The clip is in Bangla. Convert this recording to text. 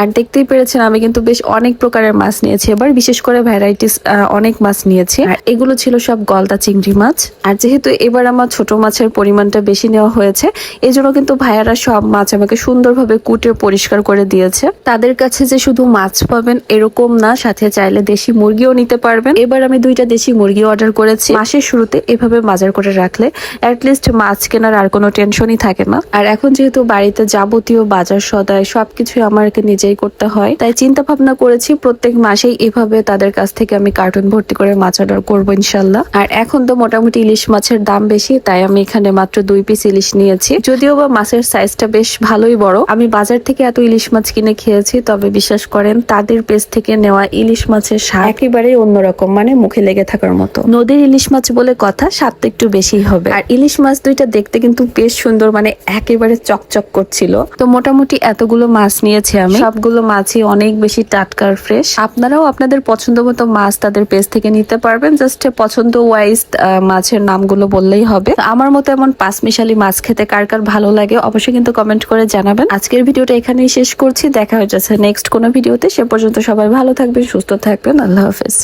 আর দেখতেই পেরেছেন আমি কিন্তু বেশ অনেক প্রকারের মাছ নিয়েছি এবার, বিশেষ করে ভ্যারাইটিস অনেক মাছ নিয়েছি। আর এগুলো ছিল সব গলদা চিংড়ি মাছ। আর যেহেতু এবার আমার ছোট মাছের পরিমাণটা বেশি নেওয়া হয়েছে, এই জন্য কিন্তু ভাইয়ারা সব মাছ আমাকে সুন্দরভাবে কুটে পরিষ্কার করে দিয়েছে। তাদের কাছে যে শুধু মাছ পাবেন এরকম না, সাথে চাইলে দেশি মুরগিও নিতে পারবেন। এবার আমি 2টা দেশি মুরগি অর্ডার করেছি। মাসের শুরুতে এভাবে বাজার করে রাখলে অ্যাটলিস্ট মাছ কেনার আর কোনো টেনশনই থাকে না। আর এখন যেহেতু বাড়িতে যাবতীয় বাজার সদাই সবকিছু আমাকে নিজেই করতে হয়, তাই চিন্তা ভাবনা করেছি প্রত্যেক মাসেই এভাবে তাদের কাছ থেকে আমি কার্টুন ভর্তি করে মাছ অর্ডার করবো ইনশাল্লাহ। আর এখন তো মোটামুটি ইলিশ মাছের দাম বেশি, তাই আমি এখানে মাত্র 2 পিস ইলিশ নিয়েছি। যদিও বা মাছের সাইজটা বেশ ভালোই বড়। আমি বাজার থেকে এত ইলিশ মাছ কিনে খেয়েছি, তবে বিশ্বাস করেন তাদের পেজ থেকে নেওয়া ইলিশ মাছের স্বাদ একেবারে অন্যরকম, মানে মুখে লেগে থাকার মতো। নদীর ইলিশ মাছ বলে কথা, স্বাদটা একটু বেশি হবে। আর ইলিশ মাছ 2টা দেখতে কিন্তু বেশ সুন্দর, মানে একেবারে চকচক করছিল। তো মোটামুটি এতগুলো মাছ নিয়েছি আমি। সবগুলো মাছই অনেক বেশি টাটকা আর ফ্রেশ। আপনারাও আপনাদের পছন্দ মতো মাছ তাদের পেজ থেকে নিতে পারবেন। জাস্ট পছন্দ ওয়াইজ মাছের নামগুলো বললেই হবে। আমার মতো এমন পাঁচমিশালি মাছ খেতে কার কার ভালো লাগে অবশ্যই কিন্তু কমেন্ট করে জানাবেন। আজকের ভিডিওটা এখানেই শেষ করছি। দেখা হয়ে যাচ্ছে নেক্সট কোনো ভিডিওতে। সে পর্যন্ত সবাই ভালো থাকবেন, সুস্থ থাকবেন। আল্লাহ হাফেজ।